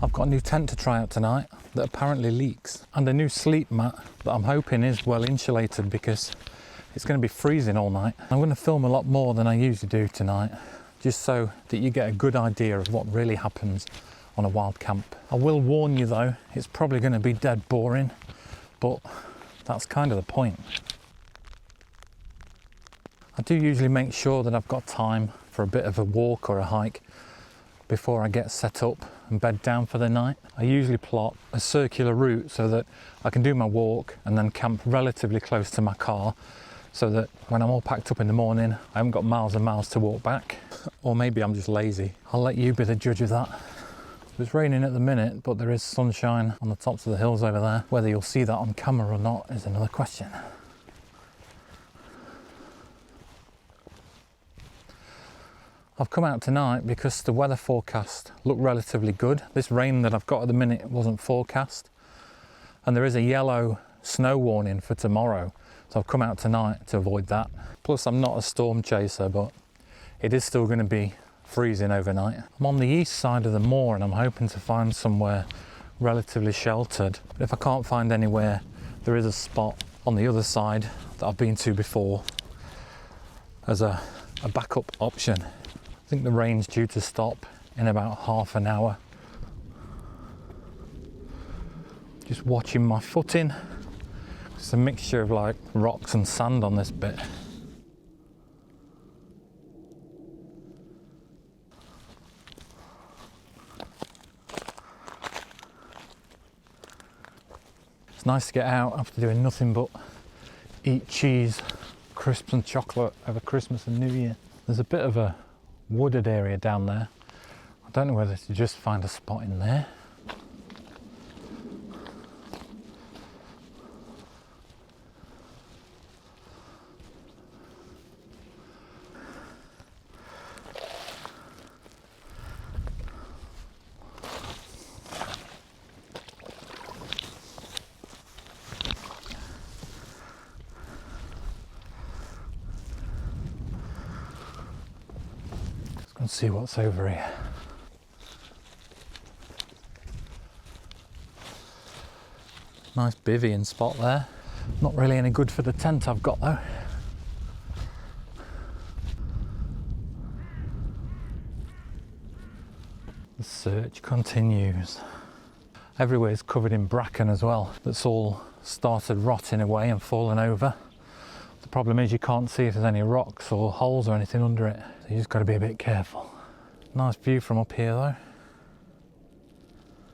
I've got a new tent to try out tonight that apparently leaks, and a new sleep mat that I'm hoping is well insulated because it's going to be freezing all night. I'm going to film a lot more than I usually do tonight, just so that you get a good idea of what really happens on a wild camp. I will warn you though, it's probably going to be dead boring, but that's kind of the point. I do usually make sure that I've got time for a bit of a walk or a hike before I get set up and bed down for the night. I usually plot a circular route so that I can do my walk and then camp relatively close to my car, so that when I'm all packed up in the morning, I haven't got miles and miles to walk back. Or maybe I'm just lazy. I'll let you be the judge of that. It's raining at the minute, but there is sunshine on the tops of the hills over there. Whether you'll see that on camera or not is another question. I've come out tonight because the weather forecast looked relatively good. This rain that I've got at the minute wasn't forecast, and there is a yellow snow warning for tomorrow, so I've come out tonight to avoid that. Plus I'm not a storm chaser, but it is still going to be freezing overnight. I'm on the east side of the moor and I'm hoping to find somewhere relatively sheltered. But if I can't find anywhere, there is a spot on the other side that I've been to before as a backup option. I think the rain's due to stop in about half an hour. Just watching my footing. It's a mixture of like rocks and sand on this bit. It's nice to get out after doing nothing but eat cheese, crisps and chocolate over Christmas and New Year. There's a bit of a wooded area down there. I don't know whether to just find a spot in there. Let's see what's over here. Nice bivvying spot there. Not really any good for the tent I've got though. The search continues. Everywhere's covered in bracken as well. That's all started rotting away and falling over. The problem is you can't see if there's any rocks or holes or anything under it. So you just got to be a bit careful. Nice view from up here though.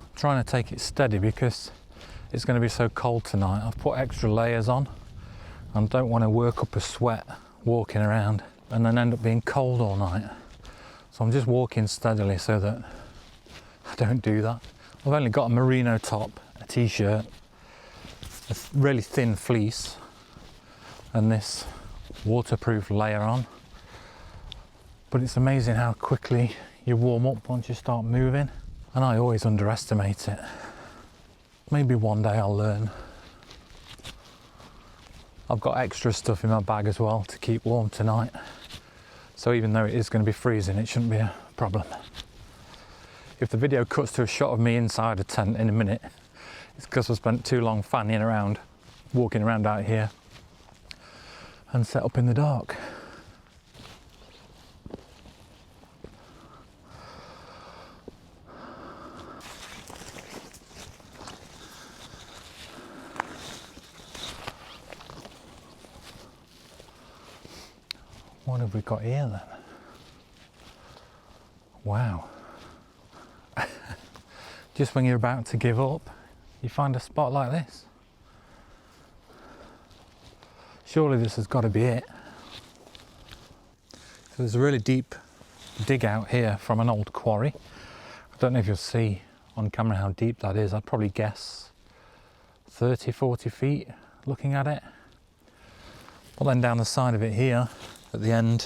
I'm trying to take it steady because it's going to be so cold tonight. I've put extra layers on and don't want to work up a sweat walking around and then end up being cold all night. So I'm just walking steadily so that I don't do that. I've only got a merino top, a t-shirt, a really thin fleece and this waterproof layer on. But it's amazing how quickly you warm up once you start moving, and I always underestimate it. Maybe one day I'll learn. I've got extra stuff in my bag as well to keep warm tonight, so even though it is going to be freezing, it shouldn't be a problem. If the video cuts to a shot of me inside a tent in a minute, it's because I spent too long fanning around, walking around out here and set up in the dark. What have we got here then? Wow. Just when you're about to give up, you find a spot like this. Surely this has got to be it. So there's a really deep dig out here from an old quarry. I don't know if you'll see on camera how deep that is. I'd probably guess 30, 40 feet looking at it. Well, then down the side of it here at the end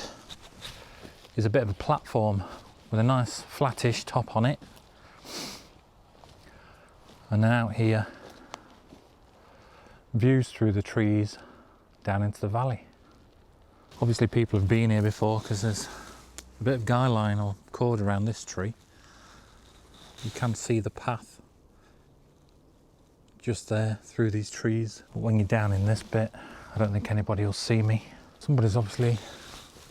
is a bit of a platform with a nice flattish top on it. And then out here, views through the trees down into the valley. Obviously people have been here before because there's a bit of guy line or cord around this tree. You can see the path just there through these trees. But when you're down in this bit, I don't think anybody will see me. Somebody's obviously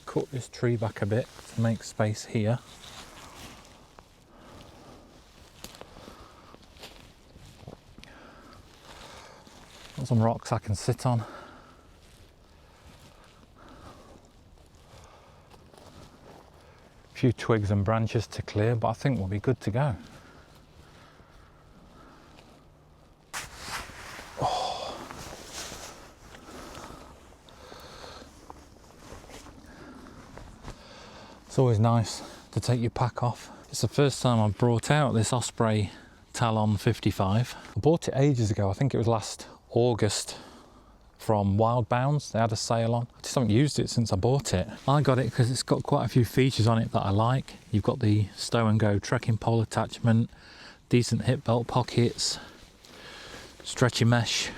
cut this tree back a bit to make space here. Got some rocks I can sit on. A few twigs and branches to clear, but I think we'll be good to go. Oh. It's always nice to take your pack off. It's the first time I've brought out this Osprey Talon 55. I bought it ages ago, I think it was last August from Wildbounds. They had a sale on. I just haven't used it since I bought it. I got it because it's got quite a few features on it that I like. You've got the stow and go trekking pole attachment, decent hip belt pockets, stretchy mesh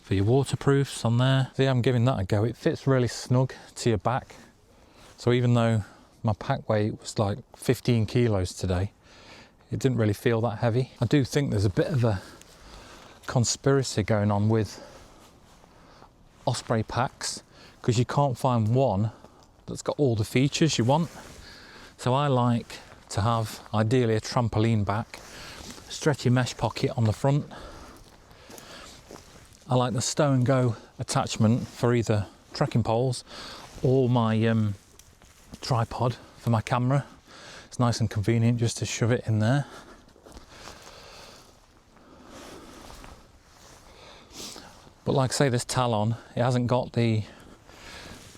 for your waterproofs on there. See, I'm giving that a go. It fits really snug to your back. So even though my pack weight was like 15 kilos today, it didn't really feel that heavy. I do think there's a bit of a conspiracy going on with Osprey packs because you can't find one that's got all the features you want. So I like to have ideally a trampoline back, stretchy mesh pocket on the front. I like the stow and go attachment for either trekking poles or my tripod for my camera. It's nice and convenient just to shove it in there. But like I say, this Talon, it hasn't got the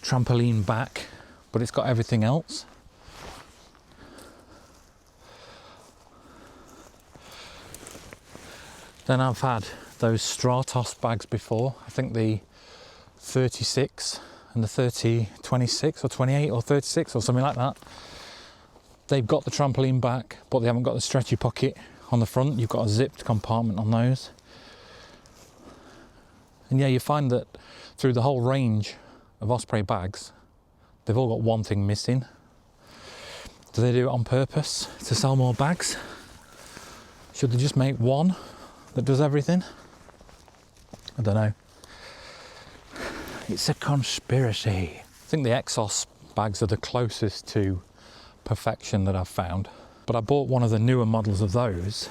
trampoline back, but it's got everything else. Then I've had those Stratos bags before. I think the 36 and the 26 or 28 or 36 or something like that. They've got the trampoline back, but they haven't got the stretchy pocket on the front. You've got a zipped compartment on those. And yeah, you find that through the whole range of Osprey bags, they've all got one thing missing. Do they do it on purpose to sell more bags? Should they just make one that does everything? I don't know. It's a conspiracy. I think the Exos bags are the closest to perfection that I've found. But I bought one of the newer models of those,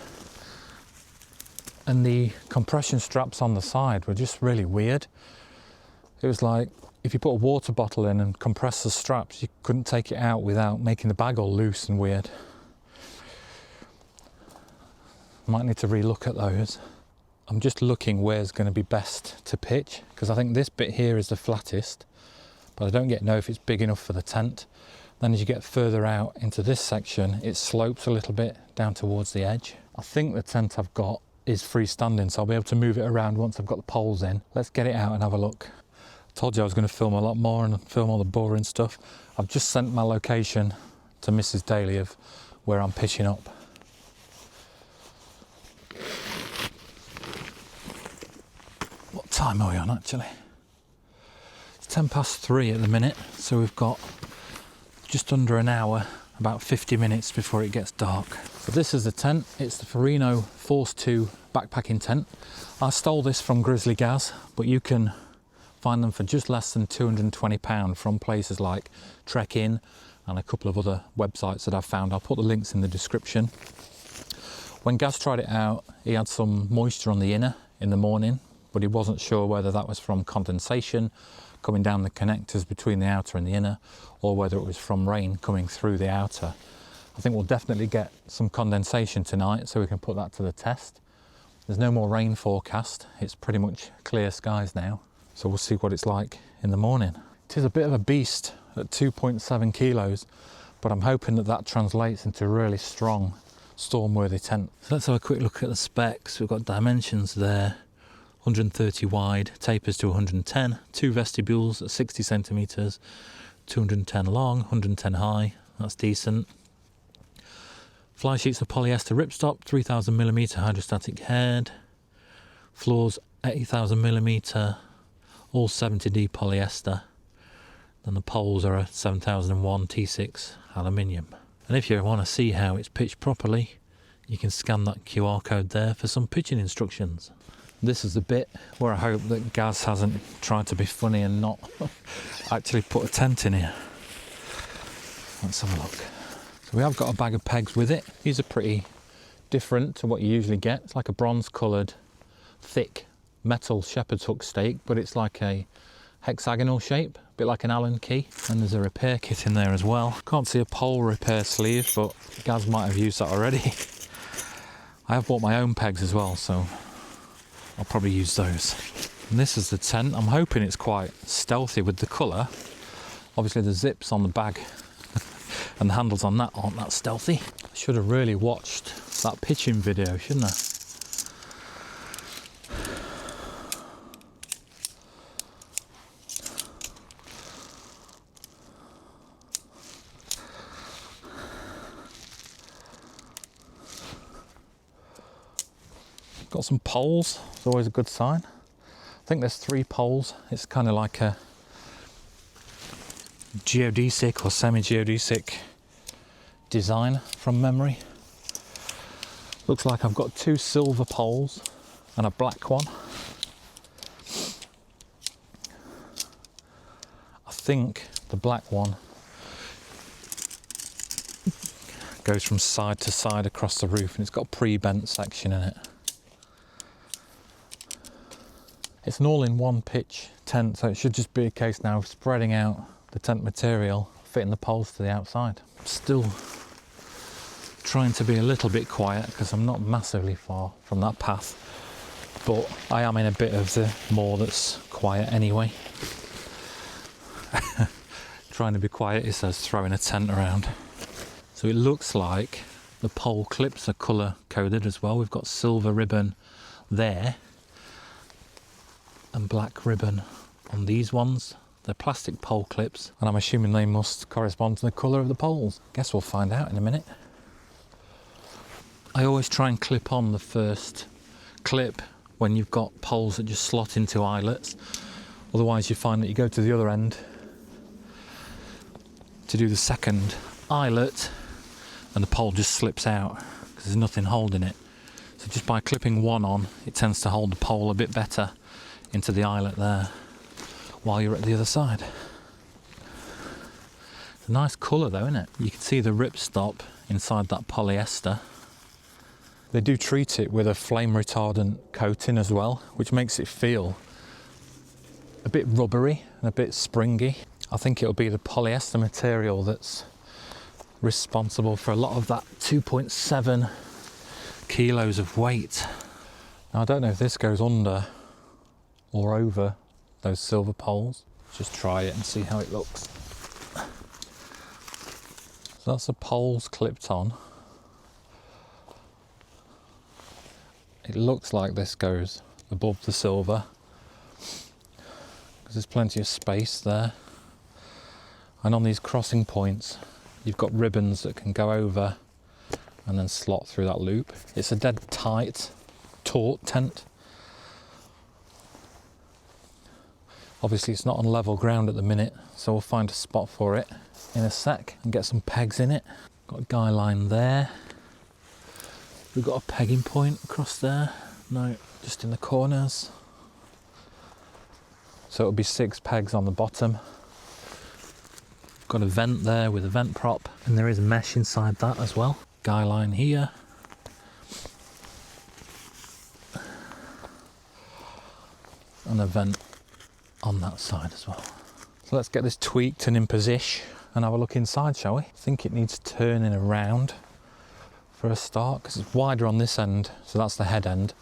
and the compression straps on the side were just really weird. It was like if you put a water bottle in and compress the straps, you couldn't take it out without making the bag all loose and weird. Might need to relook at those. I'm just looking where's going to be best to pitch, because I think this bit here is the flattest, but I don't yet know if it's big enough for the tent. Then as you get further out into this section, it slopes a little bit down towards the edge. I think the tent I've got is freestanding, so I'll be able to move it around once I've got the poles in. Let's get it out and have a look. I told you I was going to film a lot more and film all the boring stuff. I've just sent my location to Mrs. Daly of where I'm pitching up. What time are we on actually? It's 3:10 at the minute, so we've got just under an hour, about 50 minutes before it gets dark. So this is the tent. It's the Ferrino Force 2 backpacking tent. I stole this from Grizzly Gaz, but you can find them for just less than £220 from places like Trek In and a couple of other websites that I've found. I'll put the links in the description. When Gaz tried it out, he had some moisture on the inner in the morning, but he wasn't sure whether that was from condensation coming down the connectors between the outer and the inner, or whether it was from rain coming through the outer. I think we'll definitely get some condensation tonight, so we can put that to the test. There's no more rain forecast. It's pretty much clear skies now, so we'll see what it's like in the morning. It is a bit of a beast at 2.7 kilos, but I'm hoping that that translates into a really strong storm-worthy tent. So let's have a quick look at the specs. We've got dimensions there. 130 wide, tapers to 110, 2 vestibules at 60 centimetres, 210 long, 110 high, that's decent. Fly sheets of polyester ripstop, 3000mm hydrostatic head, floors 80,000mm, all 70D polyester. Then the poles are a 7001 T6 aluminium. And if you want to see how it's pitched properly, you can scan that QR code there for some pitching instructions. This is the bit where I hope that Gaz hasn't tried to be funny and not actually put a tent in here. Let's have a look. So we have got a bag of pegs with it. These are pretty different to what you usually get. It's like a bronze coloured, thick metal shepherd's hook stake, but it's like a hexagonal shape, a bit like an Allen key. And there's a repair kit in there as well. Can't see a pole repair sleeve, but Gaz might have used that already. I have bought my own pegs as well, so I'll probably use those. And this is the tent. I'm hoping it's quite stealthy with the colour. Obviously the zips on the bag and the handles on that aren't that stealthy. I should have really watched that pitching video, shouldn't I? Got some poles, it's always a good sign. I think there's 3 poles. It's kind of like a geodesic or semi-geodesic design from memory. Looks like I've got 2 silver poles and a black one. I think the black one goes from side to side across the roof, and it's got a pre-bent section in it. It's an all-in-one pitch tent, so it should just be a case now of spreading out the tent material, fitting the poles to the outside. Still trying to be a little bit quiet because I'm not massively far from that path, but I am in a bit of the moor that's quiet anyway. Trying to be quiet, it says throwing a tent around. So it looks like the pole clips are colour coded as well. We've got silver ribbon there and black ribbon on these ones. They're plastic pole clips, and I'm assuming they must correspond to the colour of the poles. Guess we'll find out in a minute. I always try and clip on the first clip when you've got poles that just slot into eyelets. Otherwise you find that you go to the other end to do the second eyelet and the pole just slips out because there's nothing holding it. So just by clipping one on, it tends to hold the pole a bit better into the eyelet there while you're at the other side. It's a nice colour though, isn't it? You can see the ripstop inside that polyester. They do treat it with a flame retardant coating as well, which makes it feel a bit rubbery and a bit springy. I think it'll be the polyester material that's responsible for a lot of that 2.7 kilos of weight. Now I don't know if this goes under or over those silver poles. Just try it and see how it looks. So that's the poles clipped on. It looks like this goes above the silver because there's plenty of space there. And on these crossing points, you've got ribbons that can go over and then slot through that loop. It's a dead tight, taut tent. Obviously it's not on level ground at the minute, so we'll find a spot for it in a sec and get some pegs in it. Got a guy line there. We've got a pegging point across there. No, just in the corners. So it'll be 6 pegs on the bottom. Got a vent there with a vent prop, and there is mesh inside that as well. Guy line here. And a vent on that side as well. So let's get this tweaked and in position and have a look inside, shall we? I think it needs turning around for a start because it's wider on this end, so that's the head end,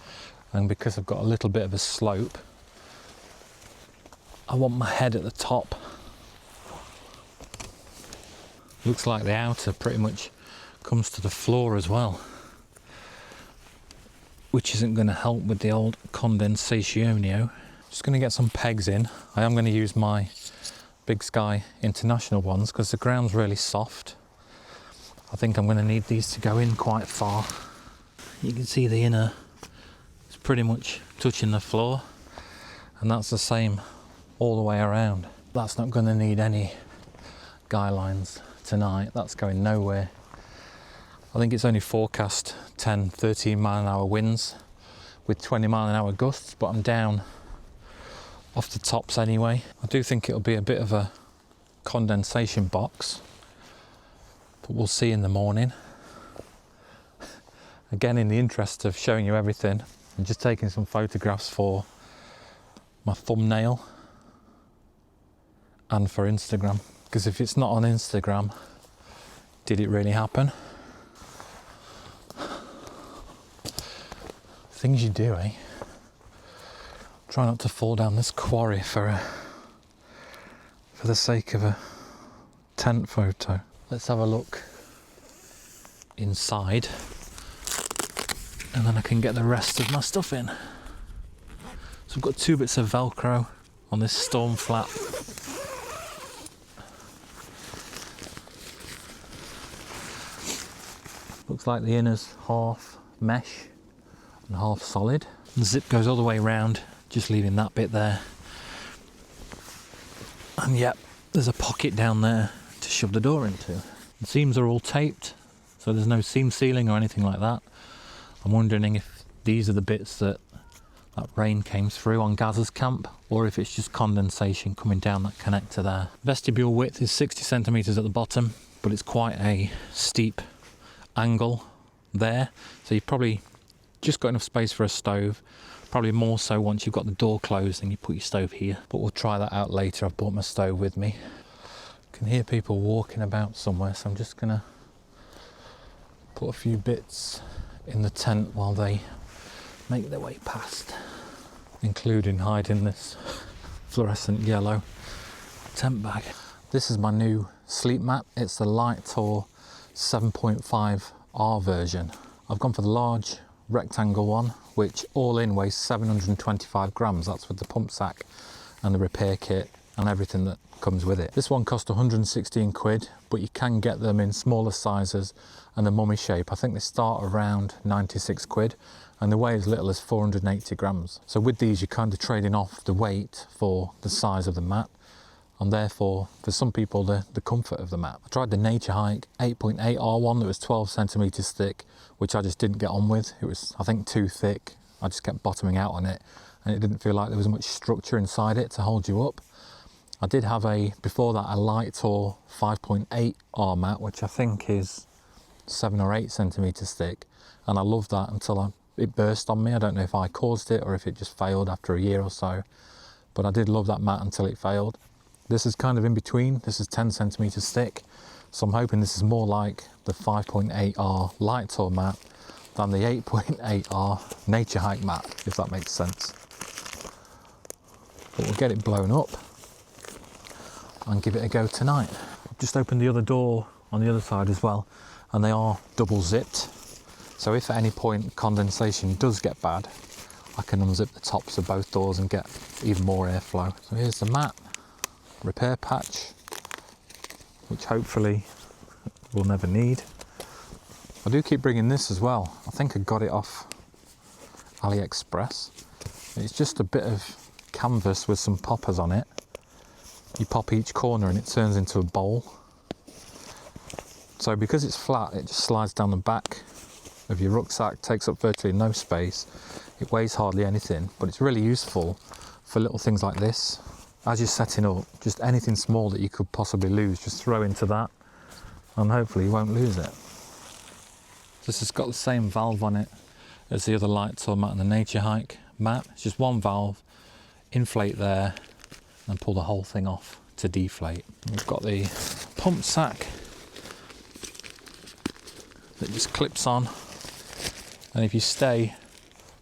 and because I've got a little bit of a slope, I want my head at the top. Looks like the outer pretty much comes to the floor as well, which isn't going to help with the old condensationio. Just going to get some pegs in. I am going to use my Big Sky International ones because the ground's really soft. I think I'm going to need these to go in quite far. You can see the inner is pretty much touching the floor, and that's the same all the way around. That's not going to need any guy lines tonight. That's going nowhere. I think it's only forecast 10, 13 mile an hour winds with 20 mile an hour gusts, but I'm down off the tops anyway. I do think it'll be a bit of a condensation box, but we'll see in the morning. Again, in the interest of showing you everything, I'm just taking some photographs for my thumbnail and for Instagram, because if it's not on Instagram, did it really happen? Things you do, eh? Try not to fall down this quarry for the sake of a tent photo. Let's have a look inside, and then I can get the rest of my stuff in. So I've got 2 bits of Velcro on this storm flap. Looks like the inner's half mesh and half solid. The zip goes all the way around, just leaving that bit there. And yep, there's a pocket down there to shove the door into. The seams are all taped, so there's no seam sealing or anything like that. I'm wondering if these are the bits that rain came through on Gaz's camp, or if it's just condensation coming down that connector there. Vestibule width is 60 centimetres at the bottom, but it's quite a steep angle there, so you've probably just got enough space for a stove, probably more so once you've got the door closed and you put your stove here, but we'll try that out later. I've brought my stove with me. I can hear people walking about somewhere, so I'm just gonna put a few bits in the tent while they make their way past, including hiding this fluorescent yellow tent bag. This is my new sleep mat. It's the Lightor 7.5R version. I've gone for the large rectangle one, which all in weighs 725 grams. That's with the pump sack and the repair kit and everything that comes with it. This one cost 116 quid, but you can get them in smaller sizes and the mummy shape. I think they start around 96 quid and they weigh as little as 480 grams. So with these, you're kind of trading off the weight for the size of the mat, and therefore for some people the comfort of the mat. I tried the Nature Hike 8.8R one that was 12 centimeters thick, which I just didn't get on with. It was, I think, too thick. I just kept bottoming out on it and it didn't feel like there was much structure inside it to hold you up. I did have before that, a Lightor 5.8R mat, which I think is 7 or 8 centimeters thick, and I loved that until it burst on me. I don't know if I caused it or if it just failed after a year or so, but I did love that mat until it failed. This is kind of in between. This is 10 centimeters thick, so I'm hoping this is more like the 5.8R Lightor mat than the 8.8R Nature Hike mat, if that makes sense. But we'll get it blown up and give it a go tonight. I've just opened the other door on the other side as well, and they are double zipped, so if at any point condensation does get bad, I can unzip the tops of both doors and get even more airflow. So here's the mat, repair patch, which hopefully we'll never need. I do keep bringing this as well. I think I got it off AliExpress. It's just a bit of canvas with some poppers on it. You pop each corner and it turns into a bowl. So because it's flat, it just slides down the back of your rucksack, takes up virtually no space. It weighs hardly anything, but it's really useful for little things like this. As you're setting up, just anything small that you could possibly lose, just throw into that and hopefully you won't lose it. This has got the same valve on it as the other Lightor mat and the Nature Hike mat. It's just one valve, inflate there and pull the whole thing off to deflate. We've got the pump sack that just clips on, and if you stay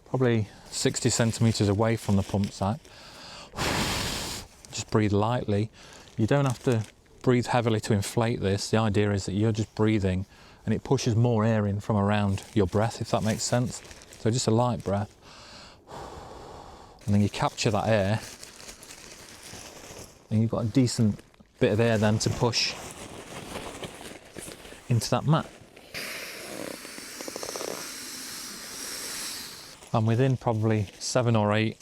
probably 60 centimeters away from the pump sack, just breathe lightly. You don't have to breathe heavily to inflate this. The idea is that you're just breathing and it pushes more air in from around your breath, if that makes sense. So just a light breath, and then you capture that air and you've got a decent bit of air then to push into that mat. And within probably 7 or 8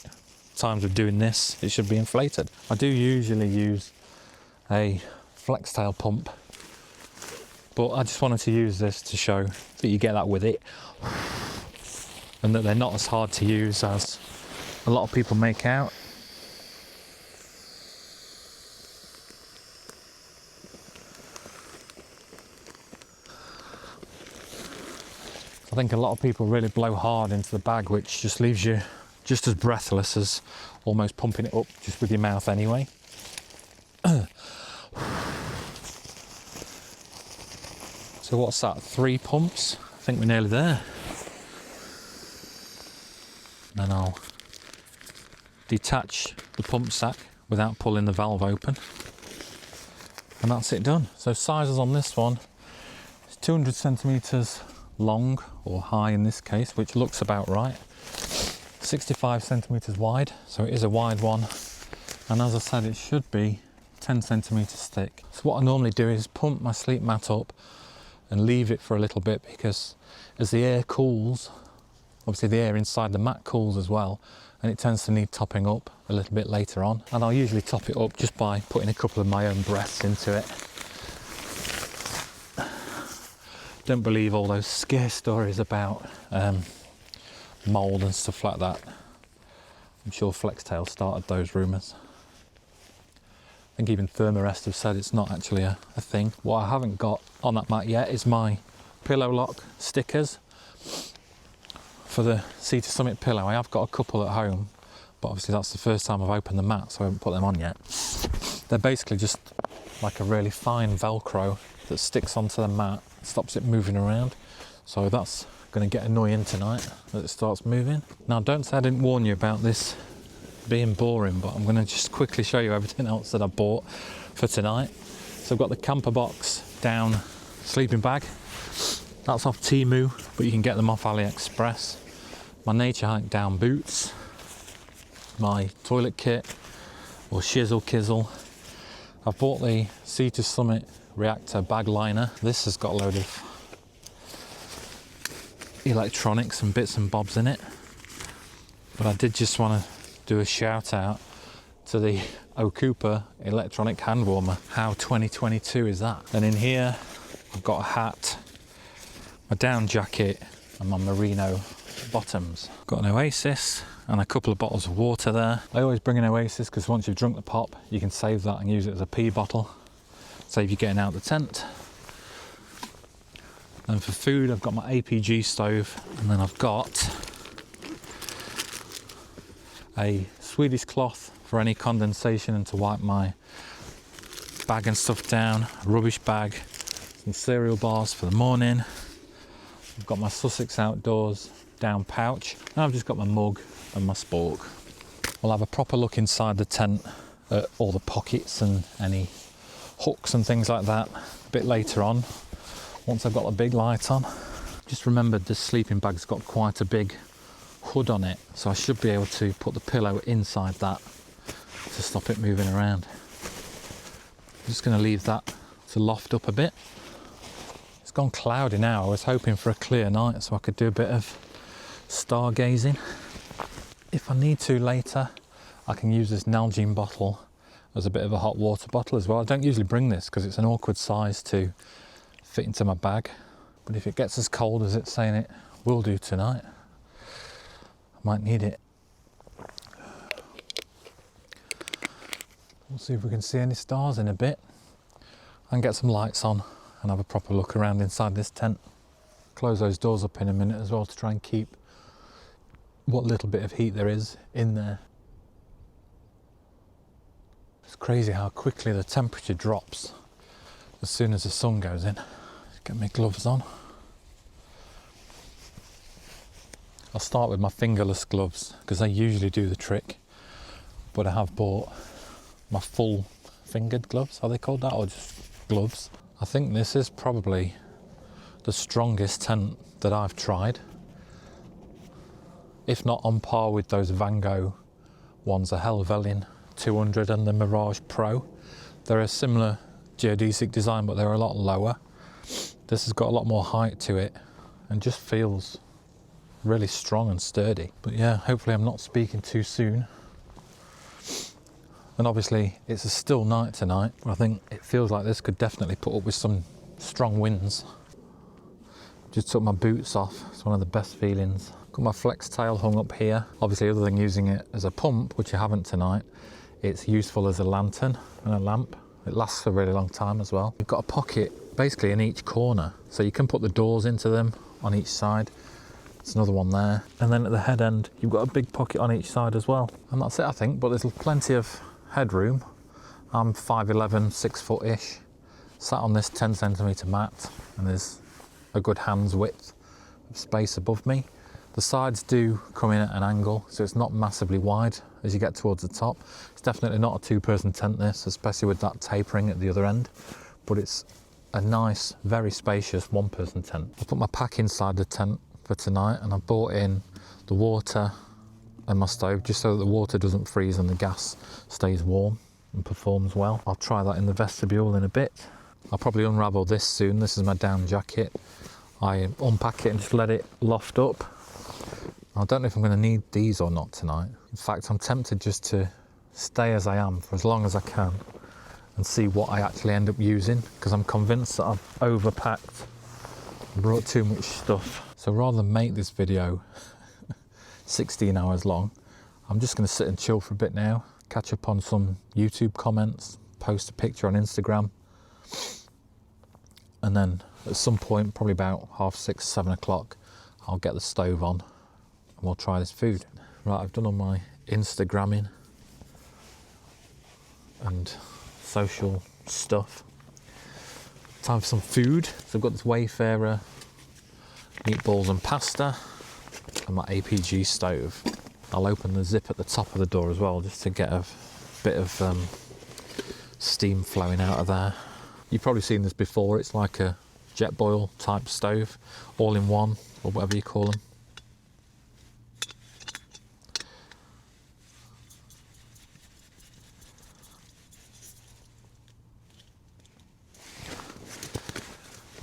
times of doing this, it should be inflated. I do usually use a flex tail pump But I just wanted to use this to show that you get that with it, and that they're not as hard to use as a lot of people make out. I think a lot of people really blow hard into the bag, which just leaves you just as breathless as almost pumping it up just with your mouth anyway. So what's that, 3 pumps? I think we're nearly there. Then I'll detach the pump sack without pulling the valve open. And that's it done. So sizes on this one, it's 200 centimetres long, or high in this case, which looks about right. 65 centimetres wide, so it is a wide one. And as I said, it should be 10 centimetres thick. So what I normally do is pump my sleep mat up and leave it for a little bit, because as the air cools, obviously the air inside the mat cools as well, and it tends to need topping up a little bit later on. And I'll usually top it up just by putting a couple of my own breaths into it. Don't believe all those scare stories about mould and stuff like that. I'm sure Flextail started those rumours. I think even Thermarest have said it's not actually a thing. What I haven't got on that mat yet is my pillow lock stickers for the Sea to Summit pillow. I have got a couple at home, but obviously that's the first time I've opened the mat, so I haven't put them on yet. They're basically just like a really fine Velcro that sticks onto the mat, stops it moving around. So that's going to get annoying tonight that it starts moving. Now, don't say I didn't warn you about this being boring, but I'm going to just quickly show you everything else that I bought for tonight. So I've got the camper box down sleeping bag. That's off Temu, but you can get them off AliExpress. My nature hike down boots, my toilet kit or shizzle kizzle. I've bought the Sea to Summit reactor bag liner. This has got a load of electronics and bits and bobs in it, but I did just want to do a shout out to the Okupa electronic hand warmer. How 2022 is that? And in here I've got a hat, my down jacket and my merino bottoms. Got an Oasis and a couple of bottles of water there. I always bring an Oasis because once you've drunk the pop you can save that and use it as a pee bottle, save you getting out the tent. And for food I've got my APG stove, and then I've got a Swedish cloth for any condensation and to wipe my bag and stuff down, a rubbish bag, some cereal bars for the morning. I've got my Sussex Outdoors down pouch, and I've just got my mug and my spork. We'll have a proper look inside the tent at all the pockets and any hooks and things like that a bit later on, once I've got a big light on. Just remembered this sleeping bag's got quite a big hood on it, so I should be able to put the pillow inside that to stop it moving around. I'm just going to leave that to loft up a bit. It's gone cloudy now. I was hoping for a clear night so I could do a bit of stargazing. If I need to later, I can use this Nalgene bottle as a bit of a hot water bottle as well. I don't usually bring this because it's an awkward size to fit into my bag, but if it gets as cold as it's saying it will do tonight, I might need it. We'll see if we can see any stars in a bit and get some lights on and have a proper look around inside this tent. Close those doors up in a minute as well to try and keep what little bit of heat there is in there. It's crazy how quickly the temperature drops as soon as the sun goes in. Get my gloves on. I'll start with my fingerless gloves because they usually do the trick, but I have bought my full fingered gloves. Are they called that, or just gloves? I think this is probably the strongest tent that I've tried, if not on par with those Van Gogh ones, the Helvellyn 200 and the Mirage Pro. They're a similar geodesic design, but they're a lot lower. This has got a lot more height to it and just feels really strong and sturdy. But yeah, hopefully I'm not speaking too soon. And obviously it's a still night tonight. I think it feels like this could definitely put up with some strong winds. Just took my boots off. It's one of the best feelings. Got my flex tail hung up here. Obviously, other than using it as a pump, which I haven't tonight, it's useful as a lantern and a lamp. It lasts for a really long time as well. You've got a pocket basically in each corner, so you can put the doors into them on each side. There's another one there. And then at the head end, you've got a big pocket on each side as well. And that's it, I think, but there's plenty of headroom. I'm 5'11", 6 foot-ish, sat on this 10 centimetre mat, and there's a good hand's width of space above me. The sides do come in at an angle, so it's not massively wide as you get towards the top. It's definitely not a two-person tent, this, especially with that tapering at the other end, but it's a nice, very spacious one-person tent. I put my pack inside the tent for tonight, and I brought in the water and my stove just so that the water doesn't freeze and the gas stays warm and performs well. I'll try that in the vestibule in a bit. I'll probably unravel this soon. This is my down jacket. I unpack it and just let it loft up. I don't know if I'm going to need these or not tonight. In fact, I'm tempted just to stay as I am for as long as I can and see what I actually end up using, because I'm convinced that I've overpacked and brought too much stuff. So rather than make this video 16 hours long, I'm just going to sit and chill for a bit now, catch up on some YouTube comments, post a picture on Instagram, and then at some point, probably about 6:30, 7 o'clock, I'll get the stove on and we'll try this food. Right, I've done all my Instagramming and social stuff. Time for some food. So I've got this Wayfarer meatballs and pasta and my APG stove. I'll open the zip at the top of the door as well, just to get a bit of steam flowing out of there. You've probably seen this before. It's like a jet boil type stove, all in one, or whatever you call them.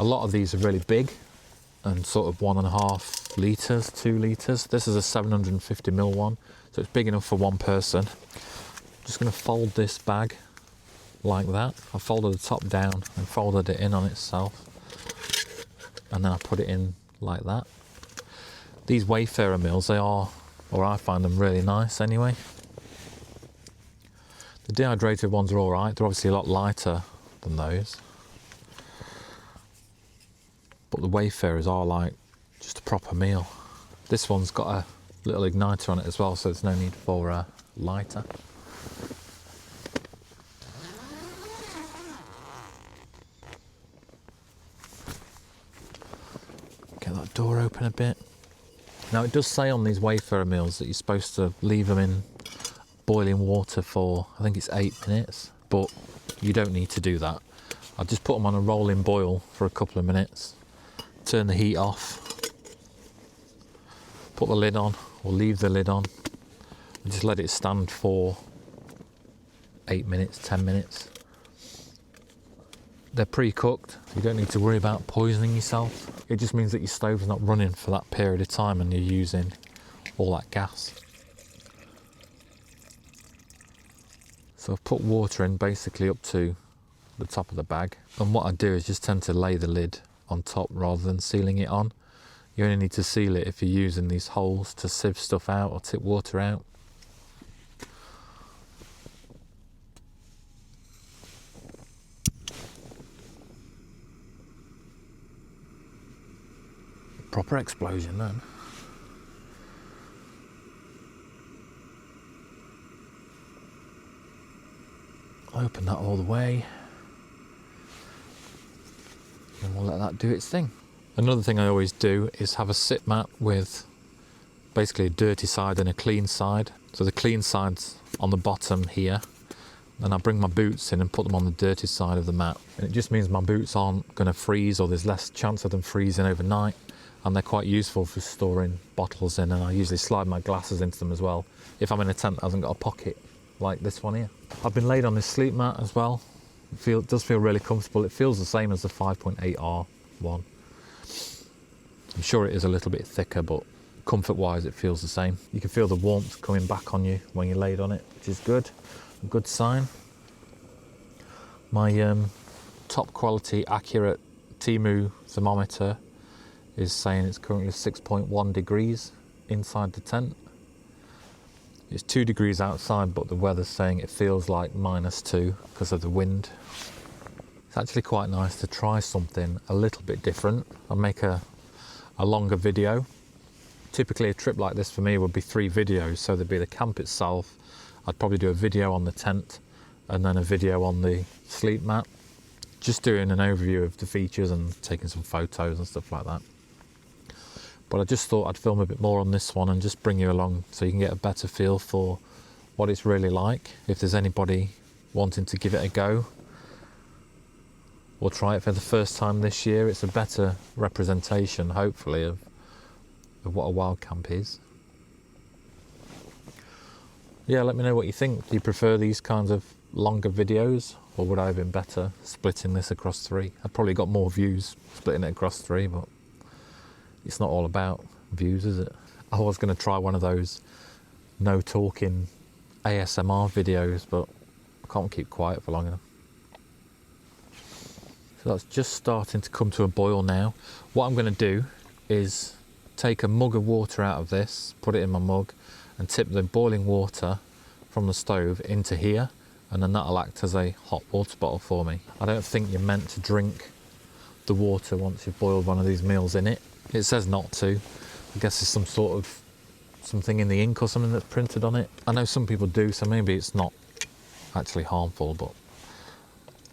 A lot of these are really big and sort of 1.5 litres, 2 litres. This is a 750ml one, so it's big enough for one person. I'm just going to fold this bag like that. I folded the top down and folded it in on itself, and then I put it in like that. These Wayfarer meals, they are, or I find them really nice anyway. The dehydrated ones are all right. They're obviously a lot lighter than those, but the Wayfarers are like just a proper meal. This one's got a little igniter on it as well, so there's no need for a lighter. Get that door open a bit. Now it does say on these Wayfarer meals that you're supposed to leave them in boiling water for, I think it's 8 minutes, but you don't need to do that. I just put them on a rolling boil for a couple of minutes, turn the heat off, put the lid on, or leave the lid on, and just let it stand for 8 minutes, 10 minutes. They're pre-cooked, so you don't need to worry about poisoning yourself. It just means that your stove's not running for that period of time and you're using all that gas. So I've put water in basically up to the top of the bag, and what I do is just tend to lay the lid on top rather than sealing it on. You only need to seal it if you're using these holes to sieve stuff out or tip water out. Proper explosion then. Open that all the way, and we'll let that do its thing. Another thing I always do is have a sit mat with basically a dirty side and a clean side. So the clean side's on the bottom here, and I bring my boots in and put them on the dirty side of the mat. And it just means my boots aren't going to freeze, or there's less chance of them freezing overnight, and they're quite useful for storing bottles in, and I usually slide my glasses into them as well if I'm in a tent that hasn't got a pocket like this one here. I've been laid on this sleep mat as well. It does feel really comfortable. It feels the same as the 5.8R one. I'm sure it is a little bit thicker, but comfort wise it feels the same. You can feel the warmth coming back on you when you're laid on it, which is good. A good sign. My top quality accurate Timu thermometer is saying it's currently 6.1 degrees inside the tent. It's 2 degrees outside, but the weather's saying it feels like -2 because of the wind. It's actually quite nice to try something a little bit different and make a longer video. Typically a trip like this for me would be 3 videos, so there'd be the camp itself, I'd probably do a video on the tent and then a video on the sleep mat, just doing an overview of the features and taking some photos and stuff like that. But I just thought I'd film a bit more on this one and just bring you along so you can get a better feel for what it's really like. If there's anybody wanting to give it a go or try it for the first time this year, it's a better representation, hopefully, of what a wild camp is. Yeah, let me know what you think. Do you prefer these kinds of longer videos, or would I have been better splitting this across 3? I've probably got more views splitting it across 3, but it's not all about views, is it? I was going to try one of those no talking ASMR videos, but I can't keep quiet for long enough. So that's just starting to come to a boil now. What I'm going to do is take a mug of water out of this, put it in my mug, and tip the boiling water from the stove into here, and then that'll act as a hot water bottle for me. I don't think you're meant to drink the water once you've boiled one of these meals in it. It says not to. I guess there's some sort of something in the ink or something that's printed on it. I know some people do, so maybe it's not actually harmful, but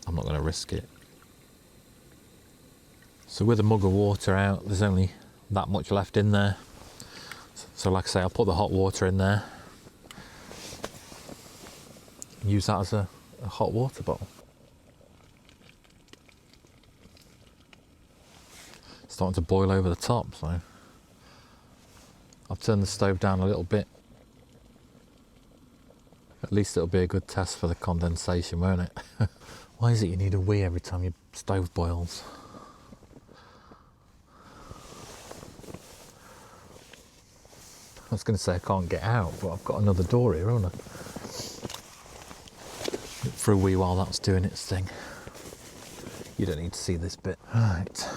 I'm not going to risk it. So with a mug of water out, there's only that much left in there. So like I say, I'll put the hot water in there and use that as a hot water bottle. It's starting to boil over the top, so I've turned the stove down a little bit. At least it'll be a good test for the condensation, won't it? Why is it you need a wee every time your stove boils? I was going to say I can't get out, but I've got another door here, haven't I? For a wee while that's doing its thing. You don't need to see this bit. Right.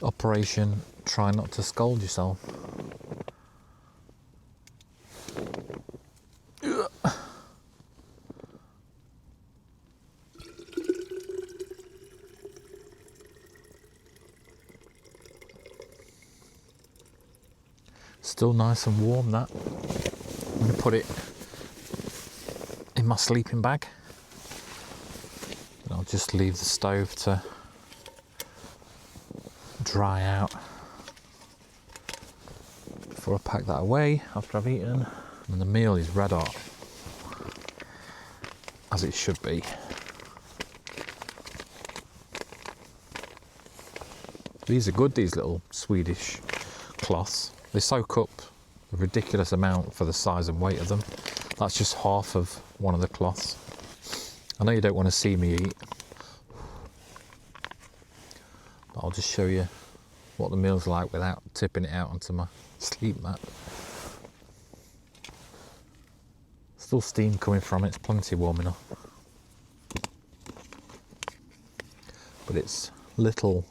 Operation try not to scald yourself. Still nice and warm, that. I'm going to put it in my sleeping bag. And I'll just leave the stove to dry out before I pack that away after I've eaten. And the meal is red hot, as it should be. These are good, these little Swedish cloths. They soak up a ridiculous amount for the size and weight of them. That's just half of one of the cloths. I know you don't want to see me eat, but I'll just show you what the meal's like without tipping it out onto my sleep mat. Still steam coming from it, it's plenty warm enough. But it's little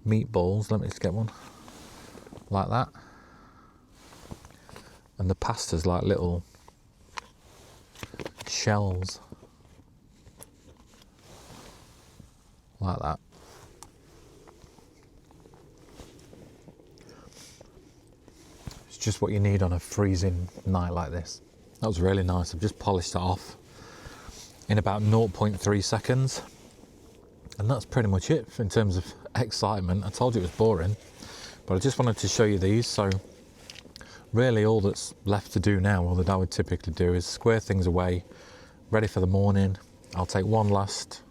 meatballs, let me just get one. Like that, and the pasta's like little shells, like that. It's just what you need on a freezing night like this. That was really nice. I've just polished it off in about 0.3 seconds, and that's pretty much it in terms of excitement. I told you it was boring, but I just wanted to show you these. So really all that's left to do now, or that I would typically do, is square things away, ready for the morning. I'll take one last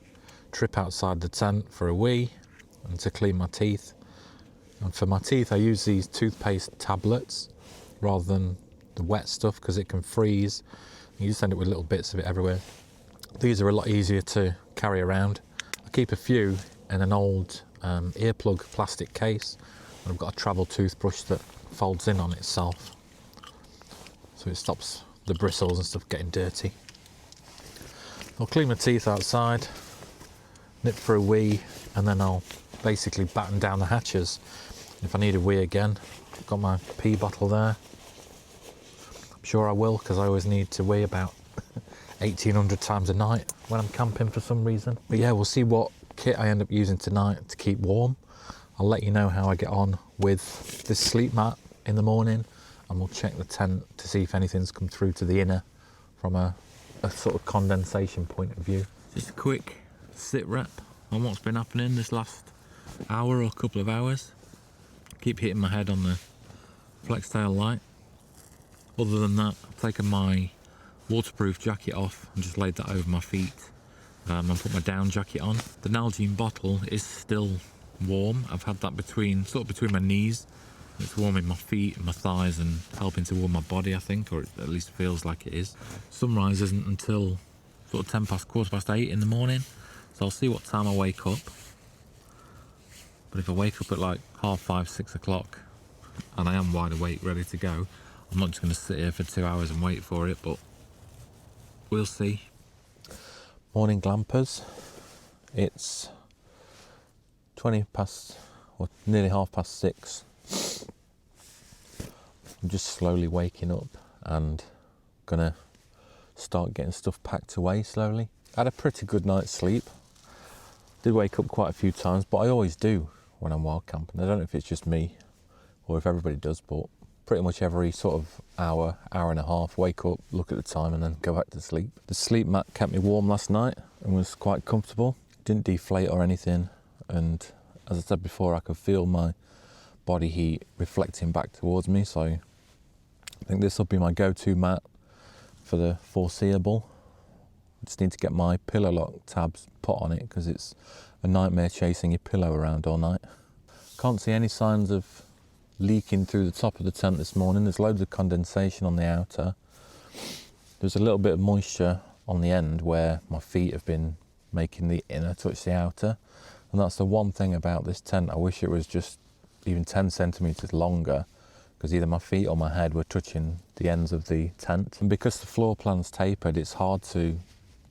trip outside the tent for a wee and to clean my teeth. And for my teeth I use these toothpaste tablets rather than the wet stuff, because it can freeze. You just end up with little bits of it everywhere. These are a lot easier to carry around. I keep a few in an old earplug plastic case. I've got a travel toothbrush that folds in on itself, so it stops the bristles and stuff getting dirty. I'll clean my teeth outside, nip for a wee, and then I'll basically batten down the hatches. If I need a wee again, I've got my pee bottle there. I'm sure I will, because I always need to wee about 1800 times a night when I'm camping for some reason. But yeah, we'll see what kit I end up using tonight to keep warm. I'll let you know how I get on with this sleep mat in the morning, and we'll check the tent to see if anything's come through to the inner from a sort of condensation point of view. Just a quick sit rep on what's been happening this last hour or couple of hours. Keep hitting my head on the flex tail light. Other than that, I've taken my waterproof jacket off and just laid that over my feet and put my down jacket on. The Nalgene bottle is still warm. I've had that between my knees. It's warming my feet and my thighs and helping to warm my body, I think, or it at least feels like it is. Sunrise isn't until sort of 10 past, quarter past 8 in the morning, so I'll see what time I wake up. But if I wake up at like 5:30, 6 o'clock and I am wide awake, ready to go, I'm not just going to sit here for 2 hours and wait for it, but we'll see. Morning glampers. It's 20 past, or nearly 6:30. I'm just slowly waking up and gonna start getting stuff packed away slowly. I had a pretty good night's sleep. Did wake up quite a few times, but I always do when I'm wild camping. I don't know if it's just me or if everybody does, but pretty much every sort of hour and a half, wake up, look at the time and then go back to sleep. The sleep mat kept me warm last night and was quite comfortable. Didn't deflate or anything, and as I said before, I could feel my body heat reflecting back towards me, so I think this will be my go-to mat for the foreseeable. I just need to get my pillow lock tabs put on it because it's a nightmare chasing your pillow around all night. Can't see any signs of leaking through the top of the tent this morning. There's loads of condensation on the outer. There's a little bit of moisture on the end where my feet have been making the inner touch the outer, and that's the one thing about this tent. I wish it was just even 10 centimeters longer, because either my feet or my head were touching the ends of the tent. And because the floor plan's tapered, it's hard to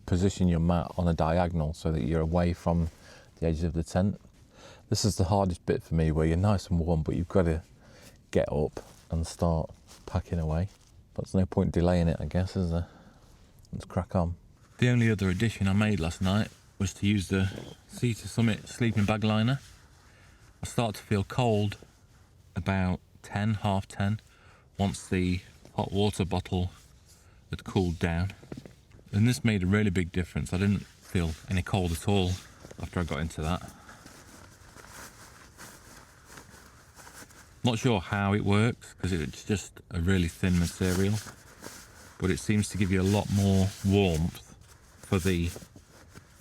position your mat on a diagonal so that you're away from the edges of the tent. This is the hardest bit for me, where you're nice and warm, but you've got to get up and start packing away. But there's no point delaying it, I guess, is there? Let's crack on. The only other addition I made last night was to use the Sea to Summit sleeping bag liner. I start to feel cold about 10, half 10, once the hot water bottle had cooled down. And this made a really big difference. I didn't feel any cold at all after I got into that. Not sure how it works, because it's just a really thin material, but it seems to give you a lot more warmth for the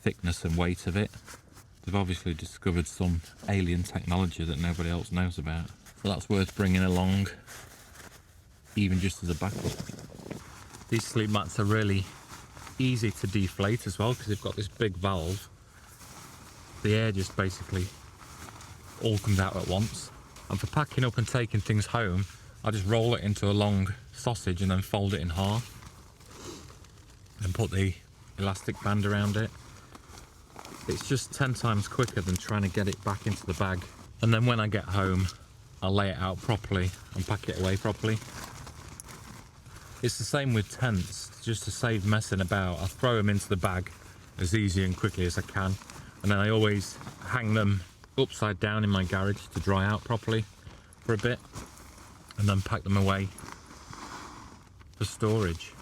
thickness and weight of it. They've obviously discovered some alien technology that nobody else knows about, so that's worth bringing along, even just as a backup. These sleep mats are really easy to deflate as well, because they've got this big valve. The air just basically all comes out at once. And for packing up and taking things home, I just roll it into a long sausage and then fold it in half and put the elastic band around it. It's just 10 times quicker than trying to get it back into the bag. And then when I get home, I'll lay it out properly and pack it away properly. It's the same with tents. Just to save messing about, I throw them into the bag as easy and quickly as I can, and then I always hang them upside down in my garage to dry out properly for a bit, and then pack them away for storage.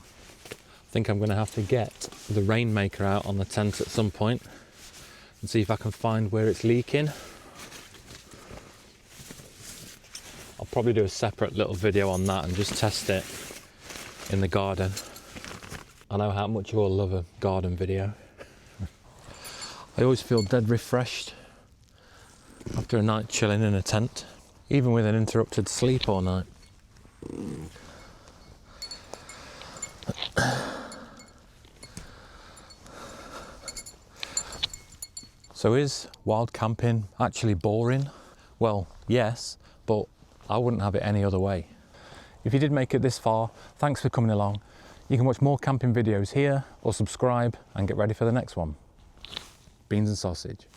I think I'm going to have to get the rainmaker out on the tent at some point and see if I can find where it's leaking. I'll probably do a separate little video on that and just test it in the garden. I know how much you all love a garden video. I always feel dead refreshed after a night chilling in a tent, even with an interrupted sleep all night. So is wild camping actually boring? Well, yes, but I wouldn't have it any other way. If you did make it this far, thanks for coming along. You can watch more camping videos here or subscribe and get ready for the next one. Beans and sausage.